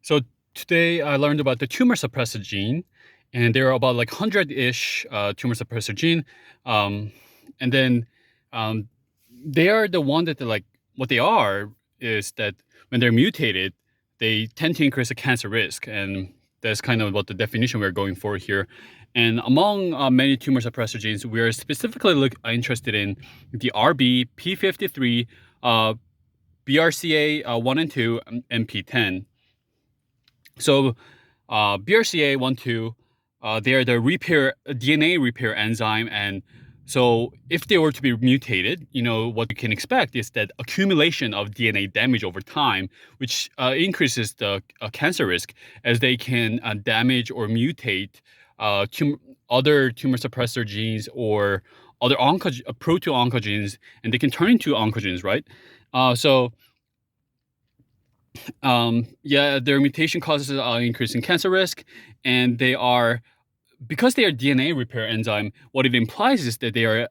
So today I learned about the tumor suppressor gene, and there are about like 100-ish tumor suppressor gene. Um, and then um, they are the one that like what they are is that when they're mutated, they tend to increase the cancer risk, and that's kind of what the definition we're going for here. And among many tumor suppressor genes, we are specifically interested in the RB, P53, BRCA 1 and 2, and P10. So BRCA12, they are the repair DNA repair enzyme, and so if they were to be mutated, what you can expect is that accumulation of DNA damage over time, which increases the cancer risk as they can damage or mutate other tumor suppressor genes or other proto-oncogenes, and they can turn into oncogenes, right? So yeah, their mutation causes an increase in cancer risk, and they are because they are DNA repair enzyme. What it implies is that they are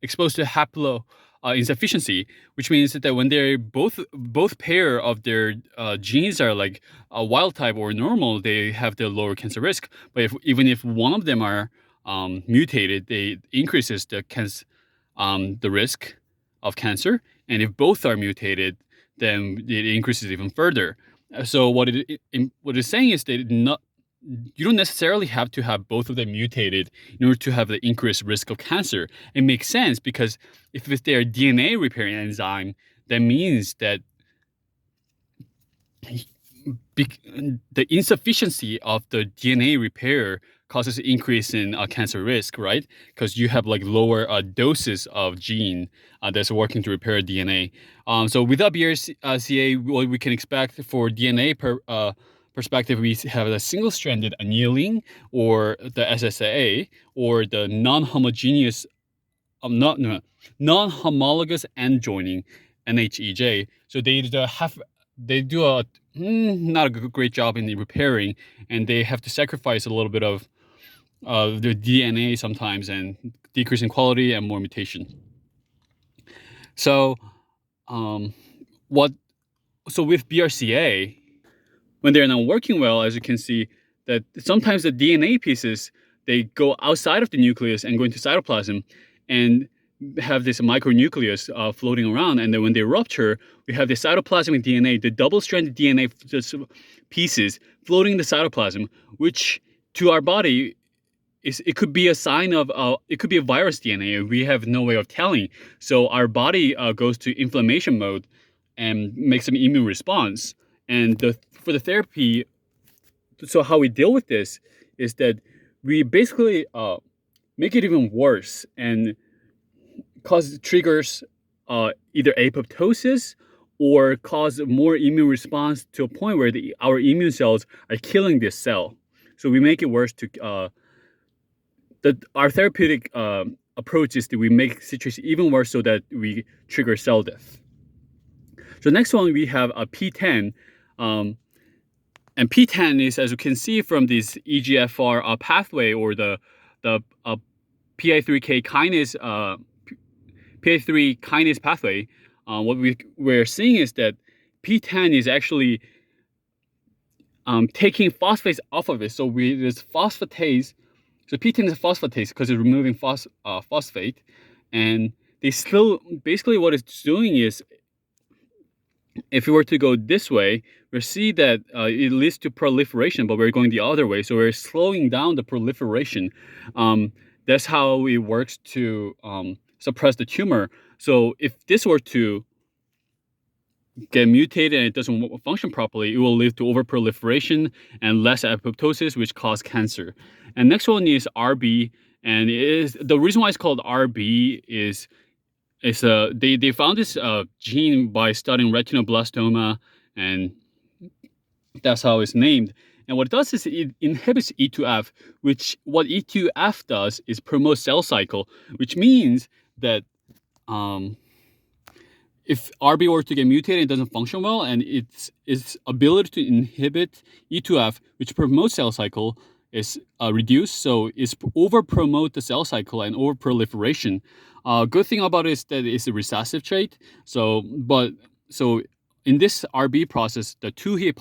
exposed to haplo insufficiency, which means that when they're both pair of their genes are like wild type or normal, they have the lower cancer risk. But even if one of them are mutated, they increases the risk of cancer, and if both are mutated, then it increases even further. So what it's saying is that you don't necessarily have to have both of them mutated in order to have the increased risk of cancer. It makes sense because if they're DNA repairing enzyme, that means that the insufficiency of the DNA repair causes an increase in cancer risk, right? Because you have like lower doses of gene that's working to repair DNA. So without BRCA, what we can expect for DNA perspective, we have a single-stranded annealing, or the SSA, or the non-homogeneous, not no, non-homologous end joining, NHEJ. So they do a not a great job in the repairing, and they have to sacrifice a little bit of their DNA sometimes, and decrease in quality and more mutation. So um, what? So with BRCA, when they're not working well, as you can see, that sometimes the DNA pieces, they go outside of the nucleus and go into cytoplasm, and have this micronucleus floating around. And then when they rupture, we have the cytoplasmic DNA, the double-stranded DNA pieces floating in the cytoplasm, which to our body it could be a sign of it could be a virus DNA. We have no way of telling. So our body goes to inflammation mode and makes an immune response. And for the therapy, so how we deal with this is that we basically make it even worse and cause triggers either apoptosis or cause more immune response to a point where our immune cells are killing this cell. So we make it worse to our therapeutic approach is that we make situation even worse so that we trigger cell death. So next one we have a P10, and P10 is, as you can see from this EGFR pathway, or the PI3K kinase PI3 kinase pathway. What we're seeing is that P10 is actually taking phosphates off of it. So there's phosphatase. So P10 is a phosphatase because it's removing phosphate, and they still basically what it's doing is, if we were to go this way, we see that it leads to proliferation, but we're going the other way. So we're slowing down the proliferation. That's how it works to suppress the tumor. So if this were to get mutated and it doesn't function properly, it will lead to overproliferation and less apoptosis, which cause cancer. And next one is RB, and the reason why it's called RB is they found this gene by studying retinoblastoma, and that's how it's named. And what it does is it inhibits E2F, which what E2F does is promote cell cycle, which means that if RB were to get mutated, it doesn't function well, and its ability to inhibit E2F, which promotes cell cycle, is reduced. So it's over promote the cell cycle and over proliferation. Good thing about it is that it's a recessive trait. So in this RB process, the two-hit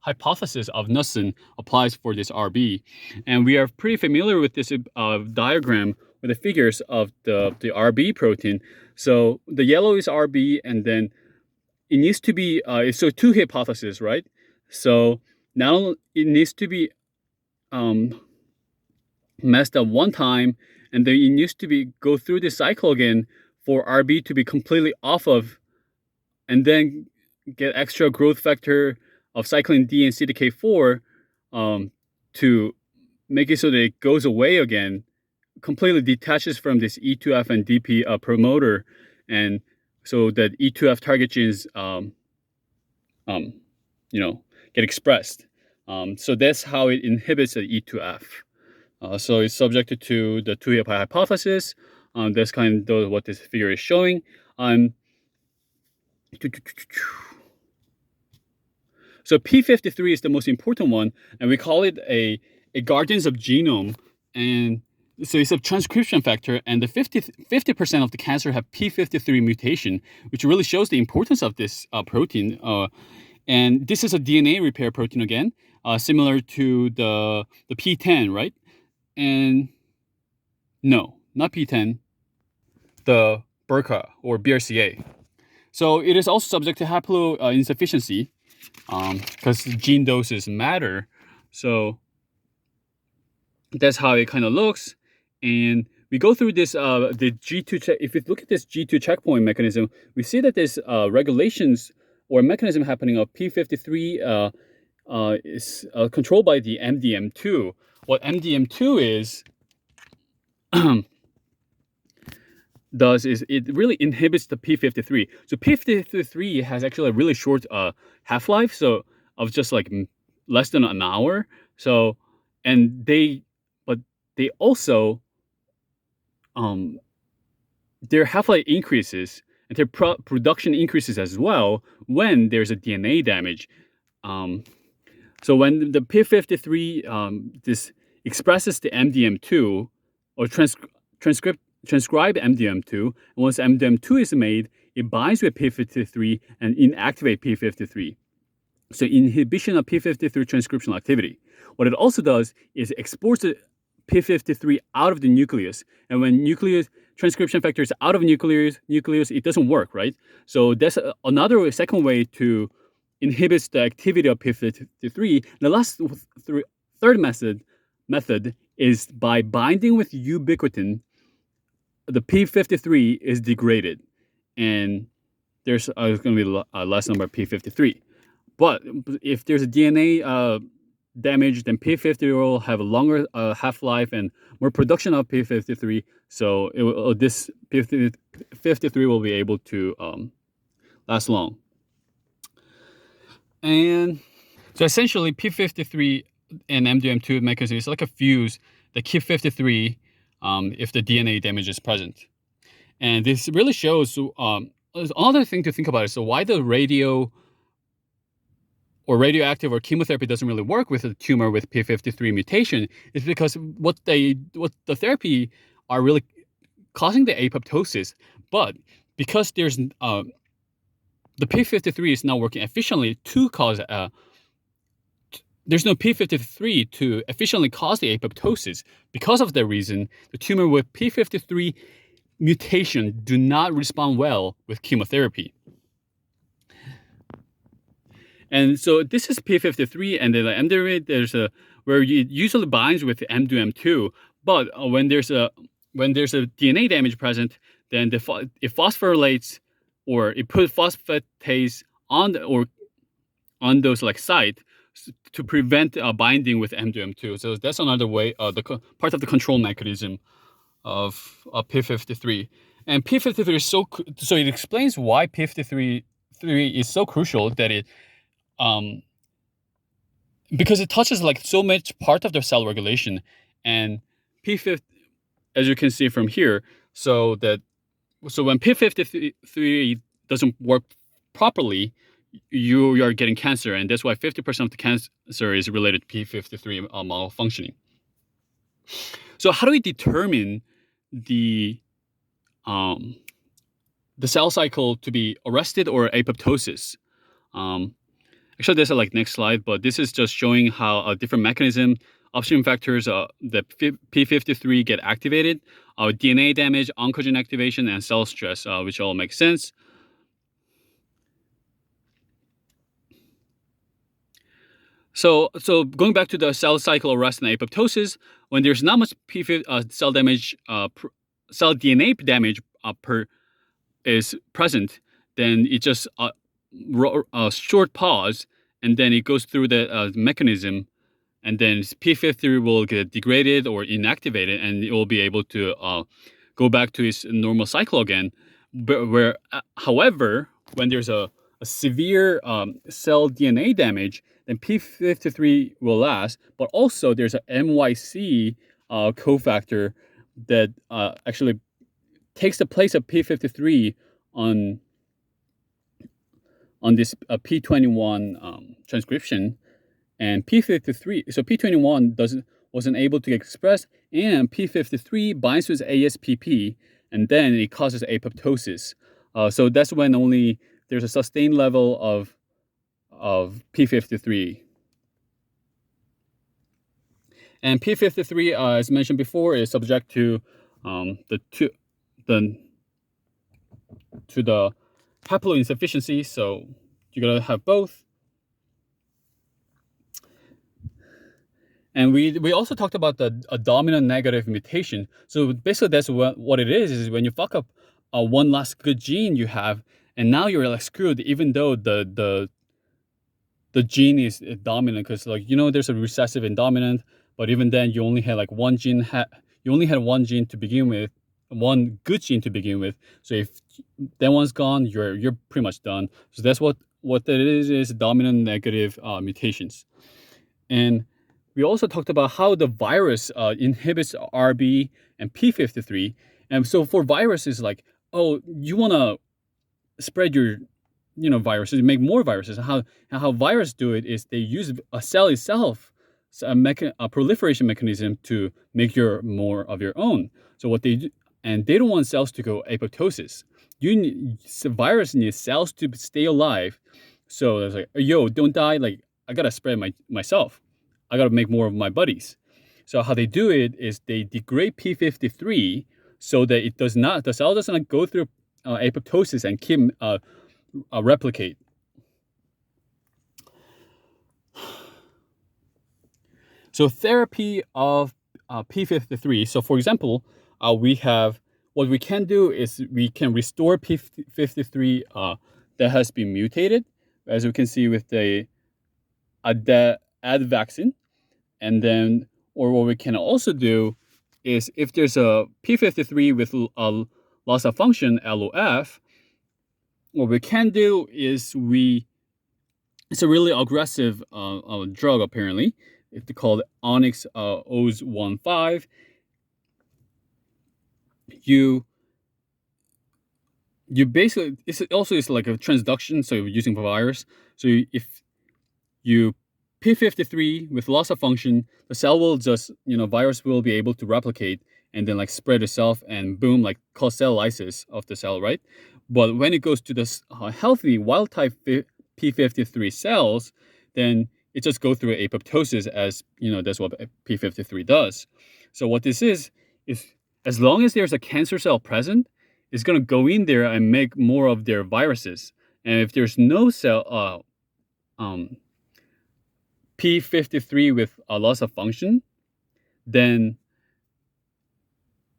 hypothesis of Nussin applies for this RB. And we are pretty familiar with this diagram with the figures of the RB protein. So the yellow is RB, and then it needs to be, so two hypotheses, right? So now it needs to be messed up one time, and then it needs to be go through the cycle again for RB to be completely off of, and then get extra growth factor of cyclin D and CDK4 to make it so that it goes away again, completely detaches from this E2F and DP promoter, and so that E2F target genes, get expressed. So that's how it inhibits the E2F. So it's subjected to the two-hit hypothesis. That's kind of what this figure is showing. So P53 is the most important one, and we call it a guardians of genome. And so it's a transcription factor, and the 50% of the cancer have P53 mutation, which really shows the importance of this protein. And this is a DNA repair protein again, similar to the P10, right? And no, not P10, the BRCA or BRCA. So it is also subject to haploinsufficiency because gene doses matter. So that's how it kind of looks. And we go through this, the G2 check. If you look at this G2 checkpoint mechanism, we see that there's regulations or mechanism happening of P53 is controlled by the MDM2. What MDM2 is does is it really inhibits the P53. So P53 has actually a really short half-life, so of just like less than an hour. So, and they also their half-life increases and their production increases as well when there's a DNA damage. So when the P53 this expresses the MDM2 or transcribe MDM2, and once MDM2 is made, it binds with P53 and inactivate P53. So inhibition of P53 transcriptional activity. What it also does is exports the P53 out of the nucleus, and when nucleus transcription factor is out of nucleus, it doesn't work, right? So that's another second way to inhibit the activity of P53. The third method is by binding with ubiquitin. The P53 is degraded, and there's going to be a less number of P53. But if there's a DNA damage, then P53 will have a longer half-life and more production of P53. So this P53 will be able to last long. And so essentially, P53 and MDM2 mechanism is like a fuse that keep 53 if the DNA damage is present. And this really shows another thing to think about is so why the radioactive or chemotherapy doesn't really work with a tumor with P53 mutation is because what the therapy are really causing the apoptosis, but because there's the P53 is not working efficiently to cause there's no P53 to efficiently cause the apoptosis. Because of that reason, the tumor with P53 mutation do not respond well with chemotherapy. And so this is P53, and then the MDM, there's where it usually binds with MDM2, but when there's a DNA damage present, then it phosphorylates or it puts phosphatase on those like site to prevent binding with MDM2. So that's another way, part of the control mechanism of P53. And P53 is so it explains why P53 is so crucial that it because it touches like so much part of the cell regulation. And P50, as you can see from here, so when P53 doesn't work properly, you are getting cancer, and that's why 50% of the cancer is related to P53 malfunctioning. So how do we determine the cell cycle to be arrested or apoptosis? Actually, there's a next slide, but this is just showing how a different mechanism, upstream factors, the P53 get activated, DNA damage, oncogene activation, and cell stress, which all make sense. So going back to the cell cycle arrest and apoptosis, when there's not much cell damage, cell DNA damage per is present, then it just a short pause, and then it goes through the mechanism, and then P53 will get degraded or inactivated, and it will be able to go back to its normal cycle again. But however, when there's a severe cell DNA damage, then P53 will last. But also, there's a MYC cofactor that actually takes the place of P53 on this P21 transcription, and P53. So P21 wasn't able to get expressed, and P53 binds with ASPP, and then it causes apoptosis. So that's when only there's a sustained level of P53. And P53, as mentioned before, is subject to the haploinsufficiency. So you gotta have both. And we also talked about a dominant negative mutation. So basically, that's what it is when you fuck up one last good gene you have, and now you're screwed, even though the gene is dominant, because there's a recessive and dominant, but even then you only had one gene one gene to begin with, one good gene to begin with. So if that one's gone, you're pretty much done. So that's what that is dominant negative mutations. And we also talked about how the virus inhibits RB and P53. And so for viruses, you want to spread your viruses, make more viruses. How viruses do it is they use a cell itself, a proliferation mechanism, to make more of your own. So what they do, and they don't want cells to go apoptosis. Virus needs cells to stay alive. So it's yo, don't die. I gotta spread myself. I gotta make more of my buddies. So how they do it is they degrade P53 so that the cell doesn't go through apoptosis and keep replicate. So therapy of P53. So for example, we have what we can do is we can restore P53 that has been mutated, as we can see with the ad vaccine. And then, or what we can also do is if there's a P53 with a loss of function, LOF, what we can do is it's a really aggressive drug apparently. It's called Onyx OS15. You basically, it's also like a transduction, so you're using virus. So if you P53 with loss of function, the cell will just, virus will be able to replicate and then spread itself and boom, cause cell lysis of the cell, right? But when it goes to the healthy wild type P53 cells, then it just goes through apoptosis, as that's what P53 does. So what this is as long as there's a cancer cell present, it's going to go in there and make more of their viruses. And if there's no cell, P53 with a loss of function, then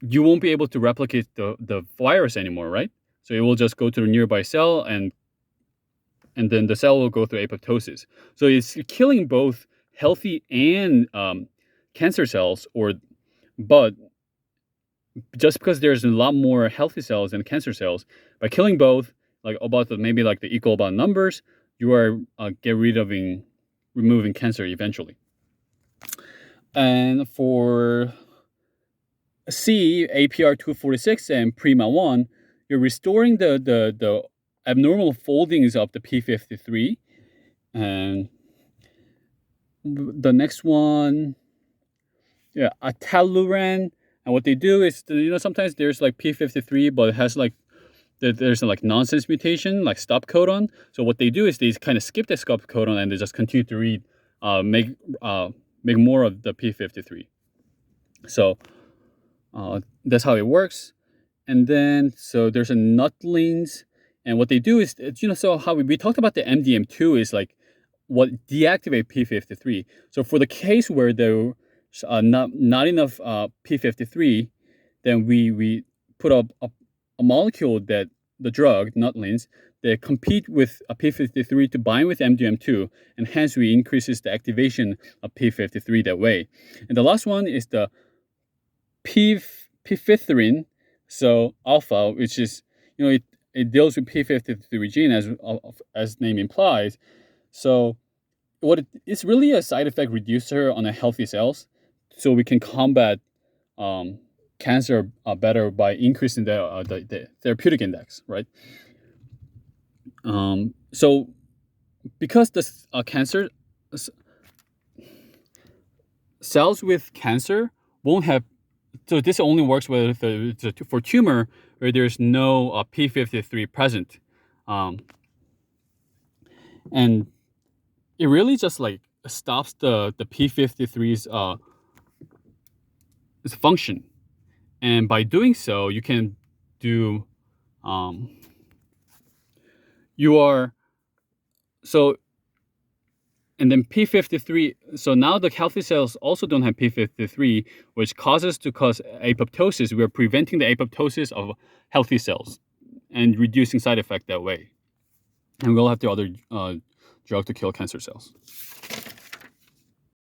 you won't be able to replicate the virus anymore, right? So it will just go to the nearby cell, and then the cell will go through apoptosis. So it's killing both healthy and cancer cells, but just because there's a lot more healthy cells than cancer cells, by killing both, maybe the equal about numbers, you are get rid of removing cancer eventually. And for C, APR246 and PRIMA1, you're restoring the abnormal foldings of the P53. And the next one, Ataluran. And what they do is, sometimes there's P53, but it has there's a like nonsense mutation, like stop codon. So what they do is they kind of skip the stop codon and they just continue to read, make more of the p53. So that's how it works. And then so there's a nutlins, and what they do is so how we talked about the MDM2 is like what deactivate p53. So for the case where there's not enough p53, then we put up a molecule that the drug nutlins that compete with a p53 to bind with MDM2, and hence we increases the activation of p53 that way. And the last one is the p53, so alpha, which is it deals with p53 gene as name implies. So it's really a side effect reducer on a healthy cells, so we can combat cancer better by increasing the therapeutic index, right? So because the cancer cells with cancer won't have, so this only works for tumor where there's no p53 present, and it really just like stops the p53's its function. And by doing so, you can do you are so and then p53. So now the healthy cells also don't have p53, which cause apoptosis. We're preventing the apoptosis of healthy cells and reducing side effect that way. And we'll have the other drug to kill cancer cells.